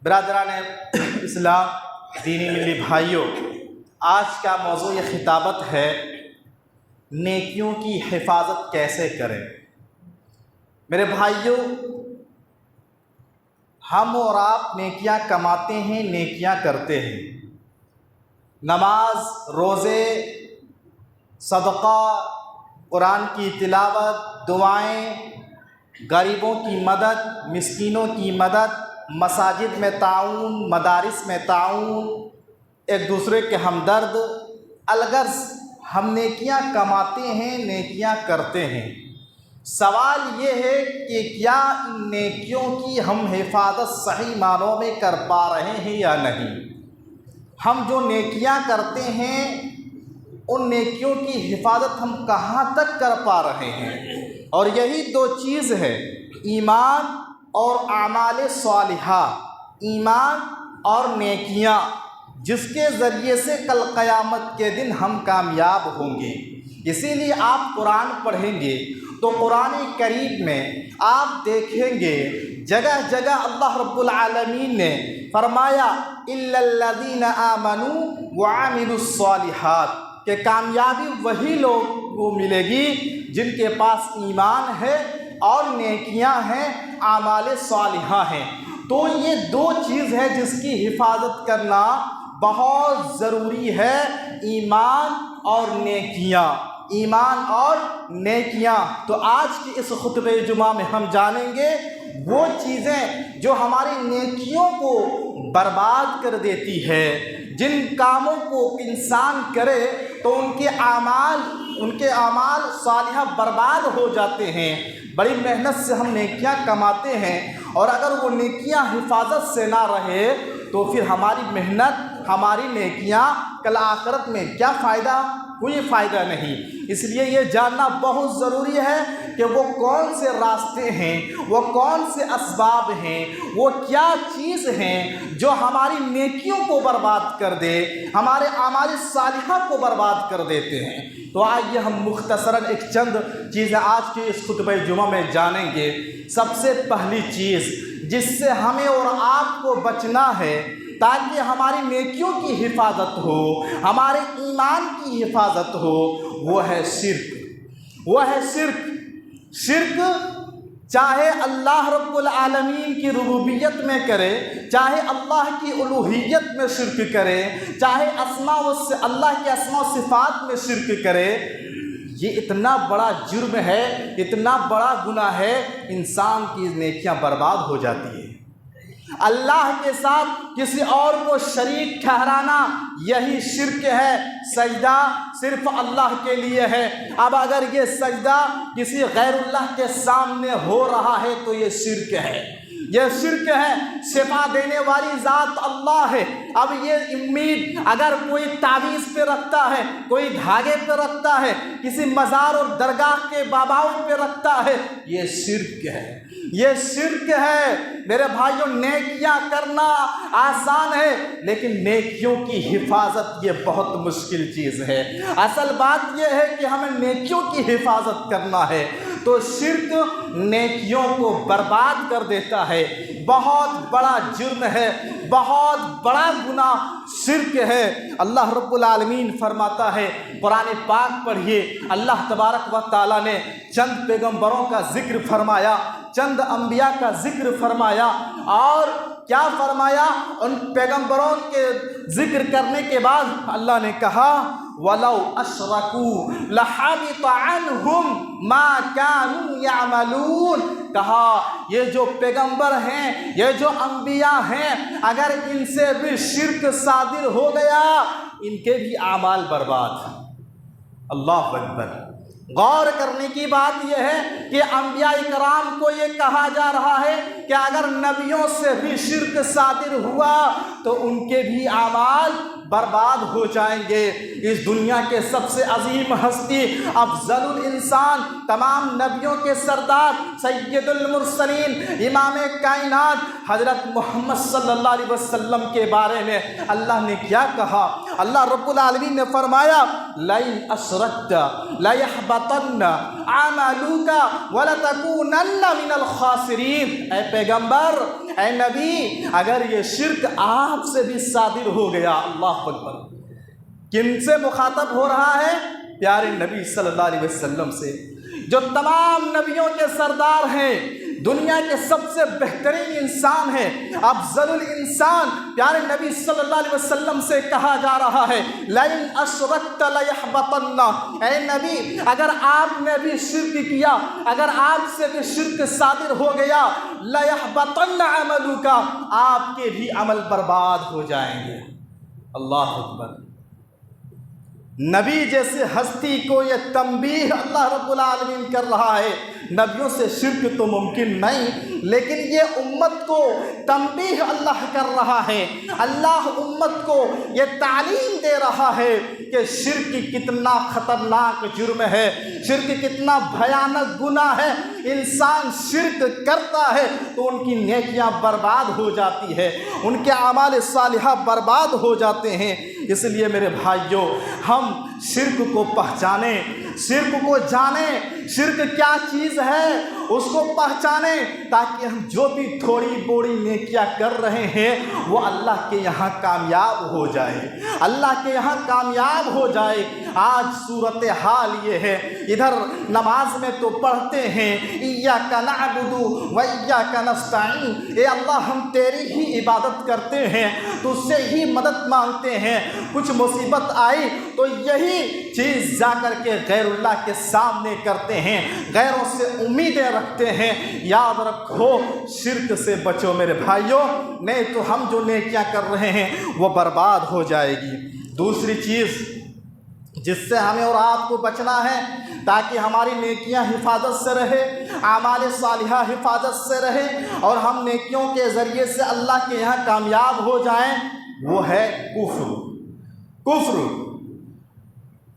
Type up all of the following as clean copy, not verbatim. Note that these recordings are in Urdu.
برادران اسلام، دینی ملی بھائیوں، آج کا موضوع یہ خطابت ہے نیکیوں کی حفاظت کیسے کریں۔ میرے بھائیوں، ہم اور آپ نیکیاں کماتے ہیں، نیکیاں کرتے ہیں، نماز، روزے، صدقہ، قرآن کی تلاوت، دعائیں، غریبوں کی مدد، مسکینوں کی مدد، مساجد میں تعاون، مدارس میں تعاون، ایک دوسرے کے ہمدرد، الغرض ہم نیکیاں کماتے ہیں، نیکیاں کرتے ہیں۔ سوال یہ ہے کہ کیا ان نیکیوں کی ہم حفاظت صحیح معنوں میں کر پا رہے ہیں یا نہیں۔ ہم جو نیکیاں کرتے ہیں ان نیکیوں کی حفاظت ہم کہاں تک کر پا رہے ہیں۔ اور یہی دو چیز ہے، ایمان اور اعمال صالحہ، ایمان اور نیکیاں، جس کے ذریعے سے کل قیامت کے دن ہم کامیاب ہوں گے۔ اسی لیے آپ قرآن پڑھیں گے تو قرآن کریم میں آپ دیکھیں گے جگہ جگہ اللہ رب العالمین نے فرمایا اِلَّا الَّذِينَ آمَنُوا وَعَمِلُوا الصَّالِحَاتِ، کہ کامیابی وہی لوگوں کو ملے گی جن کے پاس ایمان ہے اور نیکیاں ہیں، اعمال صالحہ ہیں۔ تو یہ دو چیز ہے جس کی حفاظت کرنا بہت ضروری ہے، ایمان اور نیکیاں، ایمان اور نیکیاں۔ تو آج کی اس خطبہ جمعہ میں ہم جانیں گے وہ چیزیں جو ہماری نیکیوں کو برباد کر دیتی ہے، جن کاموں کو انسان کرے تو ان کے اعمال صالحہ برباد ہو جاتے ہیں۔ بڑی محنت سے ہم نیکیاں کماتے ہیں اور اگر وہ نیکیاں حفاظت سے نہ رہے تو پھر ہماری محنت، ہماری نیکیاں کل آخرت میں کیا فائدہ؟ کوئی فائدہ نہیں۔ اس لیے یہ جاننا بہت ضروری ہے کہ وہ کون سے راستے ہیں، وہ کون سے اسباب ہیں، وہ کیا چیز ہیں جو ہماری نیکیوں کو برباد کر دے، ہمارے اعمال صالحہ کو برباد کر دیتے ہیں۔ تو آئیے ہم مختصراً ایک چند چیزیں آج کے اس خطبہ جمعہ میں جانیں گے۔ سب سے پہلی چیز جس سے ہمیں اور آپ کو بچنا ہے تاکہ ہماری نیکیوں کی حفاظت ہو، ہمارے ایمان کی حفاظت ہو، وہ ہے شرک۔ وہ ہے شرک۔ شرک چاہے اللہ رب العالمین کی ربوبیت میں کرے، چاہے اللہ کی الوہیت میں شرک کرے، چاہے اللہ کے اسماء و صفات میں شرک کرے، یہ اتنا بڑا جرم ہے، اتنا بڑا گناہ ہے، انسان کی نیکیاں برباد ہو جاتی ہے۔ اللہ کے ساتھ کسی اور کو شریک ٹھہرانا یہی شرک ہے۔ سجدہ صرف اللہ کے لیے ہے، اب اگر یہ سجدہ کسی غیر اللہ کے سامنے ہو رہا ہے تو یہ شرک ہے، یہ شرک ہے۔ شفا دینے والی ذات اللہ ہے، اب یہ امید اگر کوئی تعویذ پہ رکھتا ہے، کوئی دھاگے پہ رکھتا ہے، کسی مزار اور درگاہ کے باباؤں پہ رکھتا ہے، یہ شرک ہے، یہ شرک ہے۔ میرے بھائیوں، نیکیاں کرنا آسان ہے لیکن نیکیوں کی حفاظت یہ بہت مشکل چیز ہے۔ اصل بات یہ ہے کہ ہمیں نیکیوں کی حفاظت کرنا ہے تو شرک نیکیوں کو برباد کر دیتا ہے۔ بہت بڑا جرم ہے، بہت بڑا گناہ شرک ہے۔ اللہ رب العالمین فرماتا ہے، قرآن پاک پڑھیے، اللہ تبارک و تعالیٰ نے چند پیغمبروں کا ذکر فرمایا، چند انبیاء کا ذکر فرمایا، اور کیا فرمایا؟ ان پیغمبروں کے ذکر کرنے کے بعد اللہ نے کہا وَلَوْ أَشْرَكُوا لَحَبِطَ عَنْهُمْ مَا كَانُوا يَعْمَلُونَ، کہا یہ جو پیغمبر ہیں، یہ جو انبیاء ہیں، اگر ان سے بھی شرک صادر ہو گیا ان کے بھی اعمال برباد ہیں۔ اللہ اکبر۔ غور کرنے کی بات یہ ہے کہ انبیاء کرام کو یہ کہا جا رہا ہے کہ اگر نبیوں سے بھی شرک صادر ہوا تو ان کے بھی اعمال برباد ہو جائیں گے۔ اس دنیا کے سب سے عظیم ہستی، افضل الانسان، تمام نبیوں کے سردار، سید المرسلین، امام کائنات حضرت محمد صلی اللہ علیہ وسلم کے بارے میں اللہ نے کیا کہا؟ اللہ رب العالمین نے فرمایا لئن اشرکت لیحبطن عملک ولتکونن من الخاسرین۔ اے پیغمبر، اے نبی، اگر یہ شرک آپ سے بھی صادر ہو گیا، اللہ اکبر، کن سے مخاطب ہو رہا ہے؟ پیارے نبی صلی اللہ علیہ وسلم سے، جو تمام نبیوں کے سردار ہیں، دنیا کے سب سے بہترین انسان ہیں، افضل الانسان، پیارے نبی صلی اللہ علیہ وسلم سے کہا جا رہا ہے لئن اشرکت لیحبطن۔ اے نبی، اگر آپ نے بھی شرک کیا، اگر آپ سے بھی شرک صادر ہو گیا، لیحبطن عملک، آپ کے بھی عمل برباد ہو جائیں گے۔ اللہ اکبر۔ نبی جیسے ہستی کو یہ تنبیہ اللہ رب العالمین کر رہا ہے۔ نبیوں سے شرک تو ممکن نہیں، لیکن یہ امت کو تنبیہ اللہ کر رہا ہے۔ اللہ امت کو یہ تعلیم دے رہا ہے کہ شرک کتنا خطرناک جرم ہے، شرک کتنا بھیانک گناہ ہے۔ انسان شرک کرتا ہے تو ان کی نیکیاں برباد ہو جاتی ہے، ان کے اعمال صالحہ برباد ہو جاتے ہیں۔ اس لیے میرے بھائیوں، ہم شرک کو پہچانیں، شرک کو جانیں، شرک کیا چیز ہے اس کو پہچانیں، تاکہ ہم جو بھی تھوڑی بوڑی نیکیاں کر رہے ہیں وہ اللہ کے یہاں کامیاب ہو جائے، اللہ کے یہاں کامیاب ہو جائے۔ آج صورتحال یہ ہے، ادھر نماز میں تو پڑھتے ہیں ایاک نعبد و ایاک نستعین، اے اللہ ہم تیری ہی عبادت کرتے ہیں، تجھ سے ہی مدد مانگتے ہیں، کچھ مصیبت آئی تو یہی چیز جا کر کے غیر اللہ کے سامنے کرتے ہیں، غیروں سے امیدیں رکھتے ہیں۔ یاد رکھو، شرک سے بچو میرے بھائیوں، نہیں تو ہم جو نیکیاں کر رہے ہیں وہ برباد ہو جائے گی۔ دوسری چیز جس سے ہمیں اور آپ کو بچنا ہے تاکہ ہماری نیکیاں حفاظت سے رہے، اعمال صالحہ حفاظت سے رہے اور ہم نیکیوں کے ذریعے سے اللہ کے یہاں کامیاب ہو جائیں، وہ ہے کفر۔ کفر،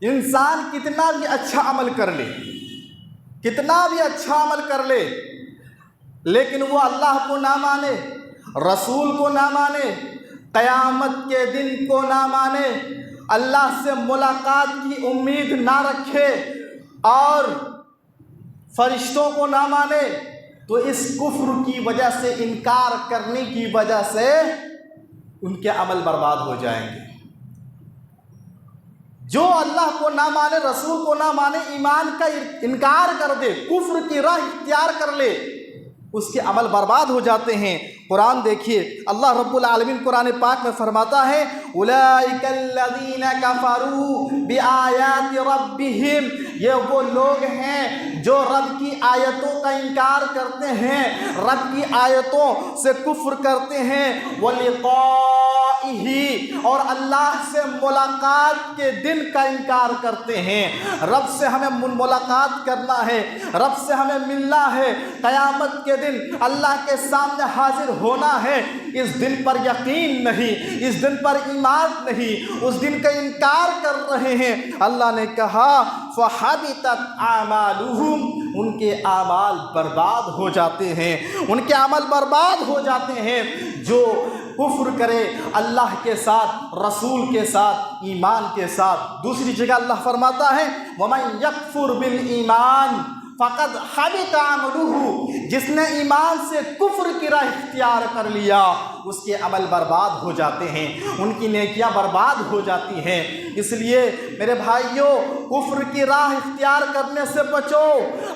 انسان کتنا بھی اچھا عمل کر لے، کتنا بھی اچھا عمل کر لے، لیکن وہ اللہ کو نہ مانے، رسول کو نہ مانے، قیامت کے دن کو نہ مانے، اللہ سے ملاقات کی امید نہ رکھے اور فرشتوں کو نہ مانے، تو اس کفر کی وجہ سے، انکار کرنے کی وجہ سے ان کے عمل برباد ہو جائیں گے۔ جو اللہ کو نہ مانے، رسول کو نہ مانے، ایمان کا انکار کر دے، کفر کی راہ اختیار کر لے، اس کے عمل برباد ہو جاتے ہیں۔ قرآن دیکھیے، اللہ رب العالمین قرآن پاک میں فرماتا ہے اولئک الذین کفروا بآیات ربہم، یہ وہ لوگ ہیں جو رب کی آیتوں کا انکار کرتے ہیں، رب کی آیتوں سے کفر کرتے ہیں، ولقائہ، اور اللہ سے ملاقات کے دن کا انکار کرتے ہیں۔ رب سے ہمیں ملاقات کرنا ہے، رب سے ہمیں ملنا ہے، قیامت کے دن اللہ کے سامنے حاضر ہونا ہے، اس دن پر یقین نہیں، اس دن پر ایمان نہیں، اس دن کا انکار کر رہے ہیں۔ اللہ نے کہا فَحَبِطَتْ أَعْمَالُهُمْ، ان کے اعمال برباد ہو جاتے ہیں، ان کے عمل برباد ہو جاتے ہیں۔ جو کفر کرے اللہ کے ساتھ، رسول کے ساتھ، ایمان کے ساتھ۔ دوسری جگہ اللہ فرماتا ہے وَمَنْ يَكْفُرْ بِالْإِيمَانِ فقط حبط عملہ، جس نے ایمان سے کفر کی راہ اختیار کر لیا اس کے عمل برباد ہو جاتے ہیں، ان کی نیکیاں برباد ہو جاتی ہیں۔ اس لیے میرے بھائیوں، کفر کی راہ اختیار کرنے سے بچو،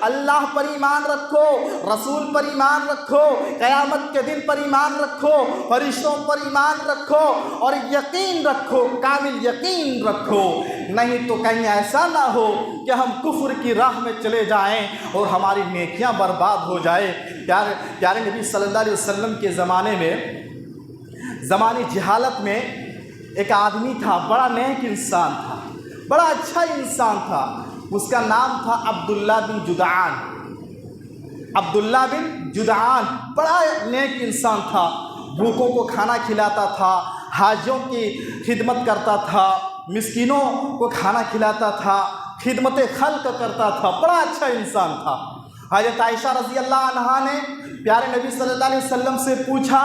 اللہ پر ایمان رکھو، رسول پر ایمان رکھو، قیامت کے دن پر ایمان رکھو، فرشتوں پر ایمان رکھو اور یقین رکھو، کامل یقین رکھو، نہیں تو کہیں ایسا نہ ہو کہ ہم کفر کی راہ میں چلے جائیں اور ہماری نیکیاں برباد ہو جائے۔ پیارے نبی صلی اللہ علیہ وسلم کے زمانے میں، زمانے جہالت میں، ایک آدمی تھا، بڑا نیک انسان تھا، بڑا اچھا انسان تھا، اس کا نام تھا عبداللہ بن جدعان۔ عبداللہ بن جدعان بڑا نیک انسان تھا، بھوکوں کو کھانا کھلاتا تھا، حاجیوں کی خدمت کرتا تھا، مسکینوں کو کھانا کھلاتا تھا، خدمت خلق کرتا تھا، بڑا اچھا انسان تھا۔ حضرت عائشہ رضی اللہ عنہا نے پیارے نبی صلی اللہ علیہ وسلم سے پوچھا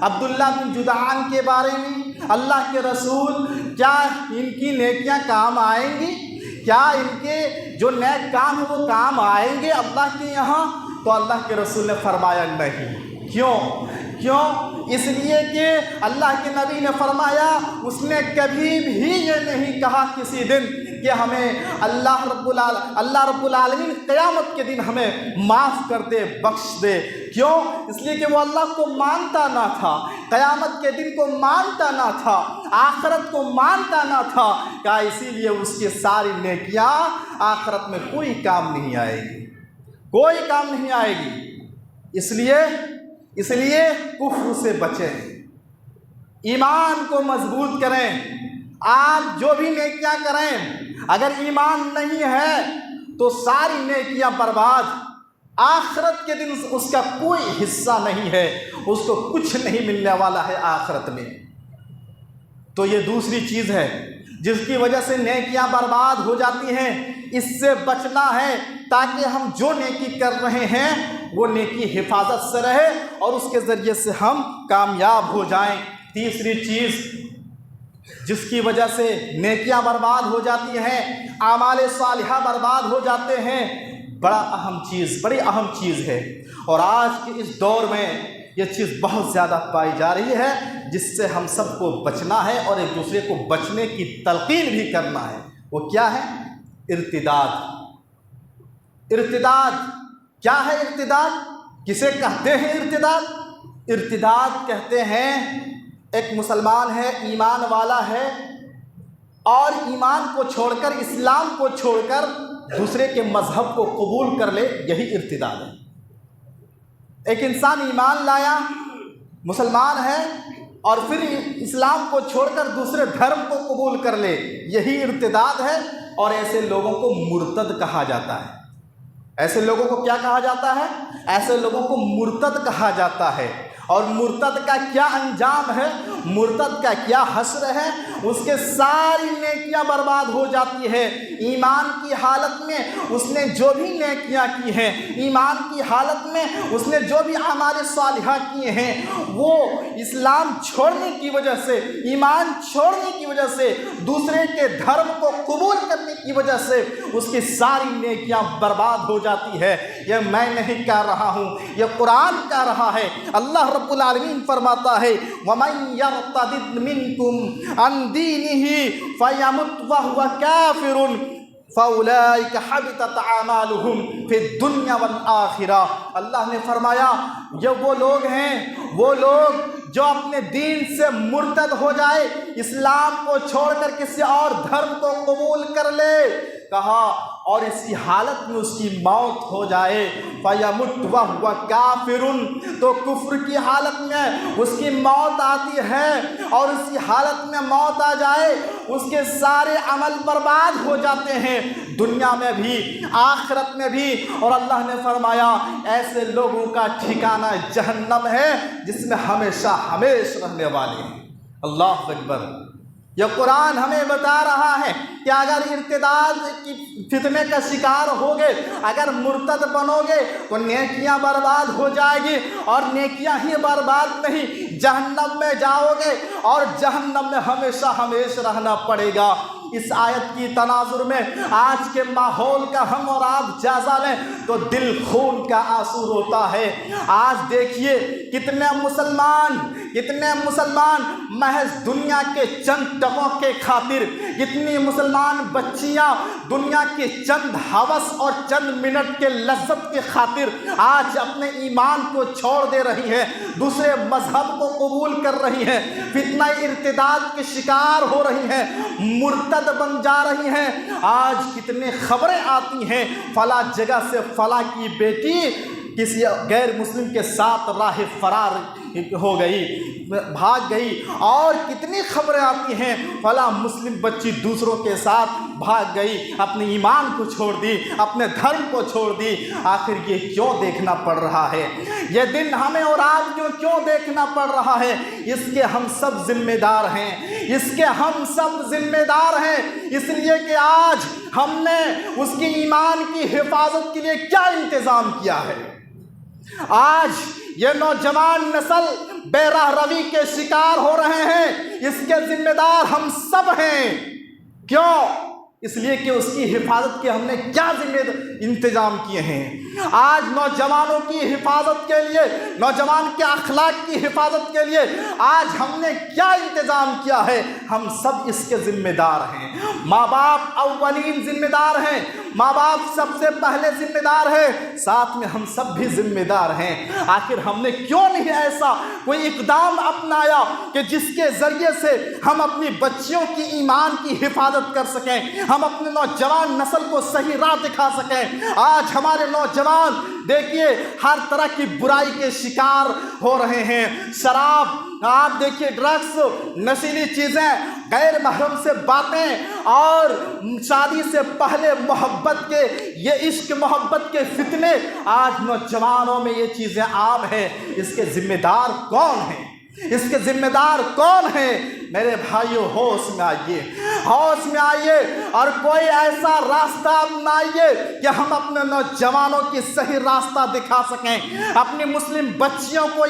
عبداللہ بن جدعان کے بارے میں، اللہ کے رسول کیا ان کی نیکیاں کام آئیں گی؟ کیا ان کے جو نیک کام ہیں وہ کام آئیں گے اللہ کے یہاں؟ تو اللہ کے رسول نے فرمایا نہیں۔ کیوں؟ اس لیے کہ اللہ کے نبی نے فرمایا اس نے کبھی بھی یہ نہیں کہا کسی دن کہ ہمیں اللہ رب العالمین قیامت کے دن ہمیں معاف کر دے، بخش دے۔ کیوں؟ اس لیے کہ وہ اللہ کو مانتا نہ تھا، قیامت کے دن کو مانتا نہ تھا، آخرت کو مانتا نہ تھا، کہا اسی لیے اس کی ساری نیکیاں آخرت میں کوئی کام نہیں آئے گی، کوئی کام نہیں آئے گی۔ اس لیے کفر سے بچیں، ایمان کو مضبوط کریں۔ آپ جو بھی نیکیاں کریں اگر ایمان نہیں ہے تو ساری نیکیاں برباد، آخرت کے دن اس کا کوئی حصہ نہیں ہے، اس کو کچھ نہیں ملنے والا ہے آخرت میں۔ تو یہ دوسری چیز ہے جس کی وجہ سے نیکیاں برباد ہو جاتی ہیں، اس سے بچنا ہے تاکہ ہم جو نیکی کر رہے ہیں وہ نیکی حفاظت سے رہے اور اس کے ذریعے سے ہم کامیاب ہو جائیں۔ تیسری چیز جس کی وجہ سے نیکیاں برباد ہو جاتی ہیں، اعمال صالحہ برباد ہو جاتے ہیں، بڑی اہم چیز ہے، اور آج کے اس دور میں یہ چیز بہت زیادہ پائی جا رہی ہے، جس سے ہم سب کو بچنا ہے اور ایک دوسرے کو بچنے کی تلقین بھی کرنا ہے۔ وہ کیا ہے؟ ارتداد۔ ارتداد کیا ہے؟ ارتداد کسے کہتے ہیں؟ ارتداد کہتے ہیں ایک مسلمان ہے، ایمان والا ہے، اور ایمان کو چھوڑ کر، اسلام کو چھوڑ کر دوسرے کے مذہب کو قبول کر لے، یہی ارتداد ہے۔ ایک انسان ایمان لایا، مسلمان ہے، اور پھر اسلام کو چھوڑ کر دوسرے دھرم کو قبول کر لے، یہی ارتداد ہے، اور ایسے لوگوں کو مرتد کہا جاتا ہے۔ ایسے لوگوں کو کیا کہا جاتا ہے؟ ایسے لوگوں کو مرتد کہا جاتا ہے۔ اور مرتد کا کیا انجام ہے؟ مرتد کا کیا حشر ہے؟ اس کے ساری نیکیاں برباد ہو جاتی ہے۔ ایمان کی حالت میں اس نے جو بھی نیکیاں کی ہیں، ایمان کی حالت میں اس نے جو بھی اعمال صالحہ کیے ہیں، وہ اسلام چھوڑنے کی وجہ سے، ایمان چھوڑنے کی وجہ سے، دوسرے کے دھرم کو قبول کرنے کی وجہ سے اس کی ساری نیکیاں برباد ہو جاتی ہے۔ یہ میں نہیں کہہ رہا ہوں، یہ قرآن کہہ رہا ہے۔ اللہ رب العالمین فرماتا ہے وَمَن يَرْتَدِدْ مِنْكُمْ عَنْ دِينِهِ فَيَمُتْ وَهُوَ كَافِرٌ فَأُولَئِكَ حَبِطَتْ أَعْمَالُهُمْ فِي الدُّنْيَا وَالْآخِرَةِ۔ اللہ نے فرمایا یہ وہ لوگ ہیں، وہ لوگ جو اپنے دین سے مرتد ہو جائے، اسلام کو چھوڑ کر کسی اور دھرم کو قبول کر لے، کہا اور اس کی حالت میں اس کی موت ہو جائے، فَيَمُتْ وَهُوَ كَافِرٌ، تو کفر کی حالت میں اس کی موت آتی ہے، اور اس کی حالت میں موت آ جائے اس کے سارے عمل برباد ہو جاتے ہیں، دنیا میں بھی آخرت میں بھی۔ اور اللہ نے فرمایا ایسے لوگوں کا ٹھکانہ جہنم ہے جس میں ہمیشہ رہنے والے ہیں۔ اللہ اکبر۔ یہ قرآن ہمیں بتا رہا ہے کہ اگر ارتداد کی فتنے کا شکار ہوگے، اگر مرتد بنو گے تو نیکیاں برباد ہو جائے گی، اور نیکیاں ہی برباد نہیں، جہنم میں جاؤ گے اور جہنم میں ہمیشہ رہنا پڑے گا۔ اس آیت کی تناظر میں آج کے ماحول کا ہم اور آپ جائزہ لیں تو دل خون کا آنسو روتا ہے۔ آج دیکھیے کتنے مسلمان محض دنیا کے چند ٹکوں کے خاطر، کتنی مسلمان بچیاں دنیا کے چند ہوس اور چند منٹ کے لذت کے خاطر آج اپنے ایمان کو چھوڑ دے رہی ہیں، دوسرے مذہب کو قبول کر رہی ہیں، فتنہ ارتداد کے شکار ہو رہی ہیں، مرتد بن جا رہی ہیں۔ آج کتنے خبریں آتی ہیں فلاں جگہ سے فلاں کی بیٹی کسی غیر مسلم کے ساتھ راہ فرار ہو گئی، بھاگ گئی، اور کتنی خبریں آتی ہیں فلاں مسلم بچی دوسروں کے ساتھ بھاگ گئی، اپنے ایمان کو چھوڑ دی، اپنے دھرم کو چھوڑ دی۔ آخر یہ کیوں دیکھنا پڑ رہا ہے؟ یہ دن ہمیں اور آپ کیوں دیکھنا پڑ رہا ہے؟ اس کے ہم سب ذمہ دار ہیں، اس لیے کہ آج ہم نے اس کی ایمان کی حفاظت کے لیے کیا انتظام کیا ہے؟ آج یہ نوجوان نسل بے راہ روی کے شکار ہو رہے ہیں، اس کے ذمہ دار ہم سب ہیں۔ کیوں؟ اس لیے کہ اس کی حفاظت کے ہم نے کیا انتظام کیے ہیں۔ آج نوجوانوں کی حفاظت کے لیے، نوجوان کے اخلاق کی حفاظت کے لیے آج ہم نے کیا انتظام کیا ہے؟ ہم سب اس کے ذمہ دار ہیں۔ ماں باپ اولین ذمہ دار ہیں، ماں باپ سب سے پہلے ذمہ دار ہیں، ساتھ میں ہم سب بھی ذمہ دار ہیں۔ آخر ہم نے کیوں نہیں ایسا کوئی اقدام اپنایا کہ جس کے ذریعے سے ہم اپنی بچیوں کی ایمان کی حفاظت کر سکیں، ہم اپنے نوجوان نسل کو صحیح راہ دکھا سکیں۔ آج ہمارے نوجوان دیکھیے ہر طرح کی برائی کے شکار ہو رہے ہیں۔ شراب، آپ دیکھیے ڈرگس، نشیلی چیزیں، غیر محرم سے باتیں، اور شادی سے پہلے محبت کے یہ عشق محبت کے فتنے، آج نوجوانوں میں یہ چیزیں عام ہیں۔ اس کے ذمہ دار کون ہیں؟ اس کے ذمہ دار کون ہیں؟ میرے بھائیو، ہوش میں آئیے، ہوش میں آئیے، اور کوئی ایسا راستہ اپنائیے کہ ہم اپنے نوجوانوں کی صحیح راستہ دکھا سکیں، اپنی مسلم بچیوں کو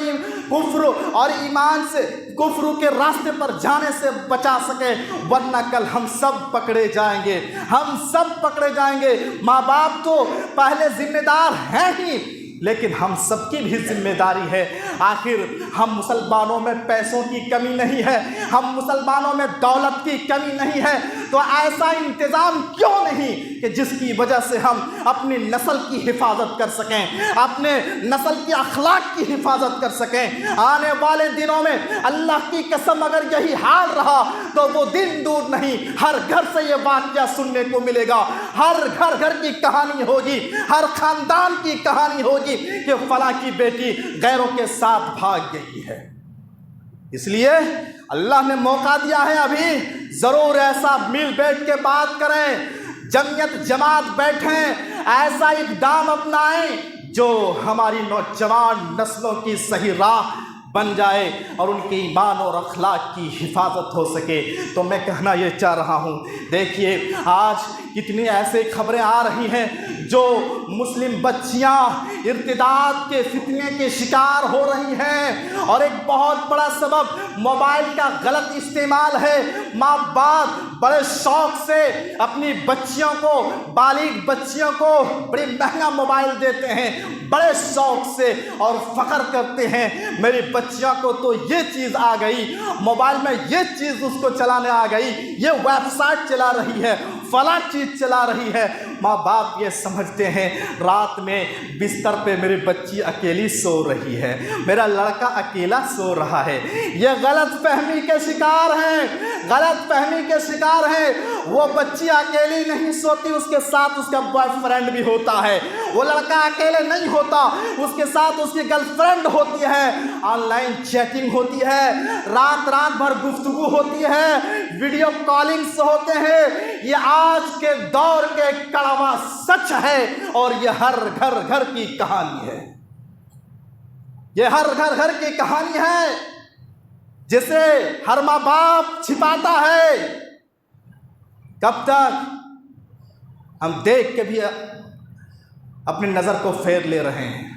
کفر اور ایمان سے، کفر کے راستے پر جانے سے بچا سکیں، ورنہ کل ہم سب پکڑے جائیں گے، ہم سب پکڑے جائیں گے۔ ماں باپ تو پہلے ذمہ دار ہیں ہی، لیکن ہم سب کی بھی ذمہ داری ہے۔ آخر ہم مسلمانوں میں پیسوں کی کمی نہیں ہے، ہم مسلمانوں میں دولت کی کمی نہیں ہے، تو ایسا انتظام کیوں نہیں کہ جس کی وجہ سے ہم اپنی نسل کی حفاظت کر سکیں، اپنے نسل کی اخلاق کی حفاظت کر سکیں۔ آنے والے دنوں میں اللہ کی قسم اگر یہی حال رہا تو وہ دن دور نہیں، ہر گھر سے یہ واقعہ سننے کو ملے گا، ہر گھر کی کہانی ہوگی، ہر خاندان کی کہانی ہوگی کہ فلاں کی بیٹی غیروں کے ساتھ بھاگ گئی ہے۔ اس لیے اللہ نے موقع دیا ہے، ابھی ضرور ایسا مل بیٹھ کے بات کریں، جمعیت جماعت بیٹھیں، ایسا اقدام اپنائیں جو ہماری نوجوان نسلوں کی صحیح راہ بن جائے اور ان کے ایمان اور اخلاق کی حفاظت ہو سکے۔ تو میں کہنا یہ چاہ رہا ہوں، دیکھیے آج کتنی ایسے خبریں آ رہی ہیں جو مسلم بچیاں ارتداد کے فتنے کے شکار ہو رہی ہیں، اور ایک بہت بڑا سبب موبائل کا غلط استعمال ہے۔ ماں باپ بڑے شوق سے اپنی بچیوں کو، بالغ بچیوں کو بڑی مہنگا موبائل دیتے ہیں، بڑے شوق سے، اور فخر کرتے ہیں میری بچیوں کو تو یہ چیز آ گئی، موبائل میں یہ چیز اس کو چلانے آ گئی، یہ ویب سائٹ چلا رہی ہے، فلاں چیز چلا رہی ہے۔ ماں باپ یہ سمجھتے ہیں رات میں بستر پہ میری بچی اکیلی سو رہی ہے، میرا لڑکا اکیلا سو رہا ہے۔ یہ غلط فہمی کے شکار ہیں، غلط فہمی کے شکار ہیں۔ وہ بچی اکیلی نہیں سوتی، اس کے ساتھ اس کا بوائے فرینڈ بھی ہوتا ہے۔ وہ لڑکا اکیلے نہیں ہوتا، اس کے ساتھ اس کی گرل فرینڈ ہوتی ہے، آن لائن چیٹنگ ہوتی ہے، رات بھر گفتگو ہوتی ہے، ویڈیو کالنگز ہوتے ہیں۔ یہ آج کے دور کے کڑوا سچ ہے، اور یہ ہر گھر کی کہانی ہے، یہ ہر گھر کی کہانی ہے جسے ہر ماں باپ چھپاتا ہے۔ کب تک ہم دیکھ کے بھی اپنی نظر کو پھیر لے رہے ہیں؟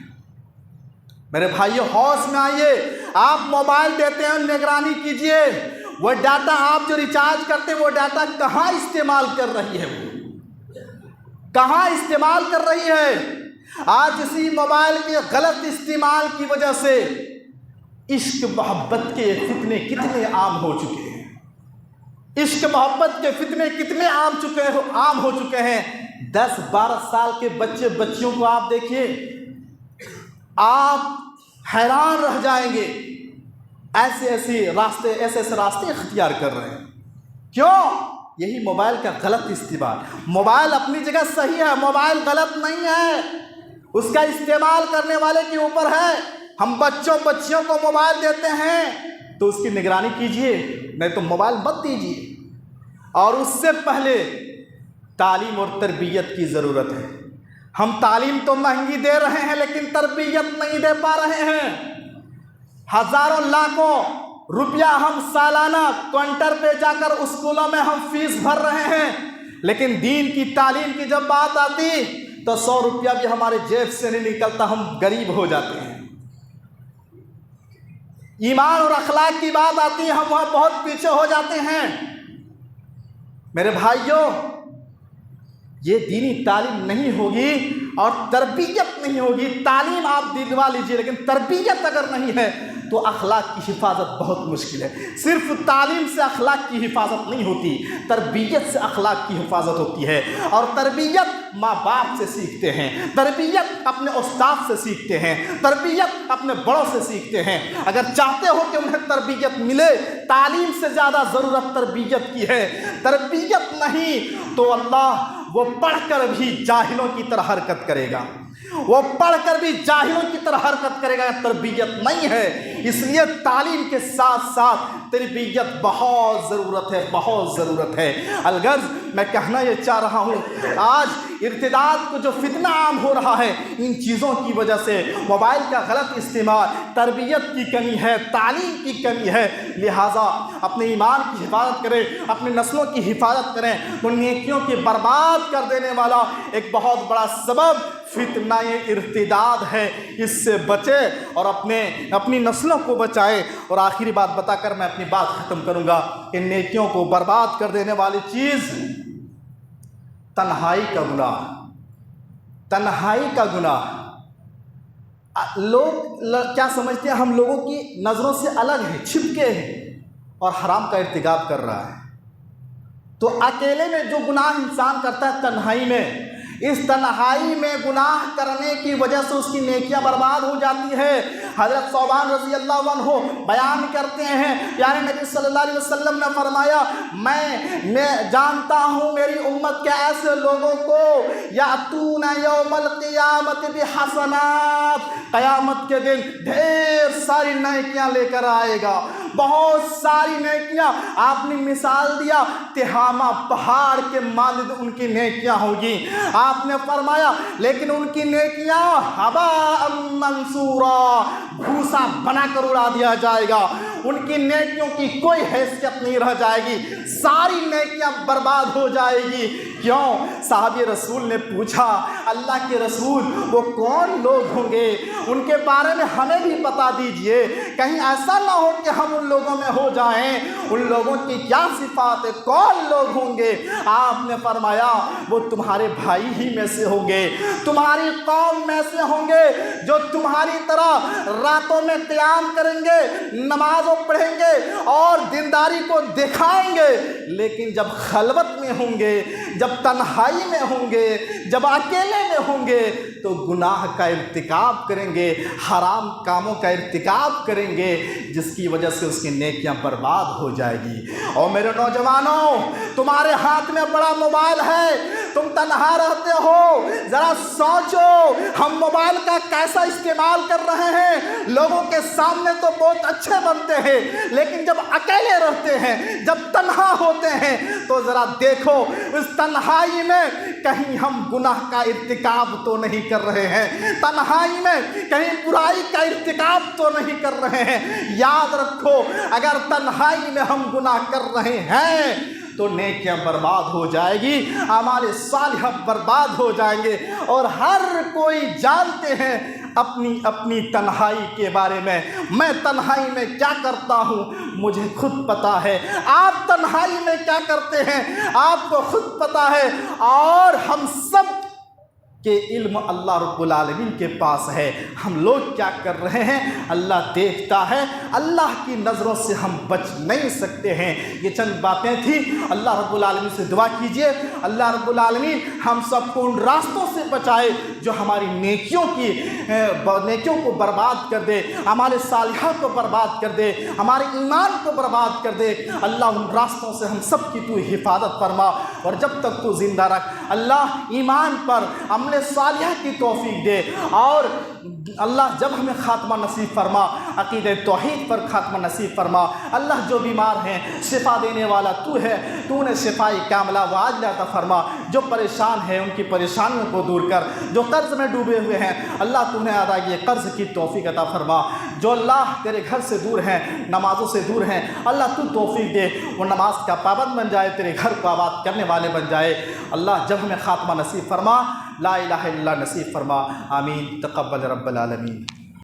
میرے بھائیو، ہوش میں آئیے، آپ موبائل دیتے ہیں، نگرانی کیجئے، وہ ڈاٹا آپ جو ریچارج کرتے ہیں وہ ڈاٹا کہاں استعمال کر رہی ہے، وہ کہاں استعمال کر رہی ہے۔ آج اسی موبائل کے غلط استعمال کی وجہ سے عشق محبت کے فتنے کتنے عام ہو چکے ہیں، عشق محبت کے فتنے کتنے عام ہو چکے ہیں۔ 10-12 سال کے بچیوں کو آپ دیکھیے، آپ حیران رہ جائیں گے، ایسے راستے اختیار کر رہے ہیں۔ کیوں؟ یہی موبائل کا غلط استعمال۔ موبائل اپنی جگہ صحیح ہے، موبائل غلط نہیں ہے، اس کا استعمال کرنے والے کے اوپر ہے۔ ہم بچیوں کو موبائل دیتے ہیں تو اس کی نگرانی کیجئے، نہیں تو موبائل مت دیجئے۔ اور اس سے پہلے تعلیم اور تربیت کی ضرورت ہے۔ ہم تعلیم تو مہنگی دے رہے ہیں لیکن تربیت نہیں دے پا رہے ہیں۔ ہزاروں لاکھوں روپیہ ہم سالانہ کاؤنٹر پہ جا کر اسکولوں میں ہم فیس بھر رہے ہیں، لیکن دین کی تعلیم کی جب بات آتی تو 100 روپیہ بھی ہمارے جیب سے نہیں نکلتا، ہم غریب ہو جاتے ہیں۔ ایمان اور اخلاق کی بات آتی ہے، ہم وہاں بہت پیچھے ہو جاتے ہیں۔ میرے بھائیوں، یہ دینی تعلیم نہیں ہوگی اور تربیت نہیں ہوگی، تعلیم آپ دلوا لیجئے لیکن تربیت اگر نہیں ہے تو اخلاق کی حفاظت بہت مشکل ہے۔ صرف تعلیم سے اخلاق کی حفاظت نہیں ہوتی، تربیت سے اخلاق کی حفاظت ہوتی ہے، اور تربیت ماں باپ سے سیکھتے ہیں، تربیت اپنے استاد سے سیکھتے ہیں، تربیت اپنے بڑوں سے سیکھتے ہیں۔ اگر چاہتے ہو کہ انہیں تربیت ملے، تعلیم سے زیادہ ضرورت تربیت کی ہے۔ تربیت نہیں تو اللہ وہ پڑھ کر بھی جاہلوں کی طرح حرکت کرے گا، وہ پڑھ کر بھی جاہلوں کی طرح حرکت کرے گا۔ تربیت نہیں ہے، اس لیے تعلیم کے ساتھ ساتھ تربیت بہت ضرورت ہے، بہت ضرورت ہے۔ الغرض میں کہنا یہ چاہ رہا ہوں، آج ارتداد کو جو فتنہ عام ہو رہا ہے، ان چیزوں کی وجہ سے موبائل کا غلط استعمال، تربیت کی کمی ہے، تعلیم کی کمی ہے۔ لہٰذا اپنے ایمان کی حفاظت کریں، اپنی نسلوں کی حفاظت کریں۔ تو نیکیوں کی برباد کر دینے والا ایک بہت بڑا سبب فتنہ ارتداد ہے، اس سے بچے اور اپنی نسلوں کو بچائے۔ اور آخری بات بتا کر میں اپنی بات ختم کروں گا کہ نیکیوں کو برباد کر دینے والی چیز تنہائی کا گناہ، تنہائی کا گناہ۔ لوگ کیا سمجھتے ہیں، ہم لوگوں کی نظروں سے الگ ہے، چھپکے ہیں اور حرام کا ارتکاب کر رہا ہے۔ تو اکیلے میں جو گناہ انسان کرتا ہے تنہائی میں، اس تنہائی میں گناہ کرنے کی وجہ سے اس کی نیکیاں برباد ہو جاتی ہے۔ حضرت ثوبان رضی اللہ عنہ بیان کرتے ہیں، پیارے نبی صلی اللہ علیہ وسلم نے فرمایا، میں جانتا ہوں میری امت کے ایسے لوگوں کو یاتون یوم القیامت بحسنات، قیامت کے دن ڈھیر ساری نیکیاں لے کر آئے گا، بہت ساری نیکیاں۔ آپ نے مثال دیا تہامہ پہاڑ کے مانند ان کی نیکیاں ہوگی۔ آپ نے فرمایا لیکن ان کی نیکیاں ہباء منثورا، بھوسا بنا کر اڑا دیا جائے گا، ان کی نیکیوں کی کوئی حیثیت نہیں رہ جائے گی، ساری نیکیاں برباد ہو جائے گی۔ کیوں؟ صحابی رسول نے پوچھا، اللہ کے رسول وہ کون لوگ ہوں گے، ان کے بارے میں ہمیں بھی بتا دیجئے، کہیں ایسا نہ ہو کہ ہم ان لوگوں میں ہو جائیں۔ ان لوگوں کی کیا صفات ہے، کون لوگ ہوں گے؟ آپ نے فرمایا وہ تمہارے بھائی ہی میں سے ہوں گے، تمہاری قوم میں سے ہوں گے، جو تمہاری طرح راتوں میں قیام کریں گے، نمازوں پڑھیں گے اور دینداری کو دکھائیں گے، لیکن جب خلوت میں ہوں گے، جب تنہائی میں ہوں گے، جب اکیلے میں ہوں گے تو گناہ کا ارتکاب کریں گے، حرام کاموں کا ارتکاب کریں گے، جس کی وجہ سے اس کی نیکیاں برباد ہو جائے گی۔ اور میرے نوجوانوں، تمہارے ہاتھ میں بڑا موبائل ہے، تم تنہا رہتے ہو، ذرا سوچو ہم موبائل کا کیسا استعمال کر رہے ہیں۔ لوگوں کے سامنے تو بہت اچھے بنتے ہیں، لیکن جب اکیلے رہتے ہیں، جب تنہا ہوتے ہیں تو ذرا دیکھو اس تنہائی میں کہیں ہم گناہ کا ارتکاب تو نہیں کر رہے ہیں، تنہائی میں کہیں برائی کا ارتکاب تو نہیں کر رہے ہیں۔ یاد رکھو اگر تنہائی میں ہم گناہ کر رہے ہیں تو نیکیاں برباد ہو جائے گی، اعمال صالحہ برباد ہو جائیں گے۔ اور ہر کوئی جانتے ہیں اپنی تنہائی کے بارے میں تنہائی میں کیا کرتا ہوں مجھے خود پتا ہے، آپ تنہائی میں کیا کرتے ہیں آپ کو خود پتا ہے، اور ہم سب کہ علم اللہ رب العالمین کے پاس ہے، ہم لوگ کیا کر رہے ہیں اللہ دیکھتا ہے، اللہ کی نظروں سے ہم بچ نہیں سکتے ہیں۔ یہ چند باتیں تھیں، اللہ رب العالمین سے دعا کیجئے اللہ رب العالمین ہم سب کو ان راستوں سے بچائے جو ہماری نیکیوں کو برباد کر دے، اعمال صالحہ کو برباد کر دے، ہمارے ایمان کو برباد کر دے۔ اللہ ان راستوں سے ہم سب کی تو حفاظت فرما، اور جب تک تو زندہ رکھ اللہ ایمان پر عمل صالحہ کی توفیق دے، اور اللہ جب ہمیں خاتمہ نصیب فرما عقیدہ توحید پر خاتمہ نصیب فرما۔ اللہ جو بیمار ہیں شفا دینے والا تو ہے، تو نے شفائی کاملہ وعاجلہ عطا فرما، جو پریشان ہیں ان کی پریشانیوں کو دور کر، جو قرض میں ڈوبے ہوئے ہیں اللہ تو نے ادائیگی قرض کی توفیق عطا فرما، جو اللہ تیرے گھر سے دور ہیں نمازوں سے دور ہیں اللہ تو توفیق دے وہ نماز کا پابند بن جائے، تیرے گھر کو آباد کرنے والے بن جائے۔ اللہ جب ہمیں خاتمہ نصیب فرما لا الہ الا اللہ نصیب فرما، آمین، تقبل رب العالمین۔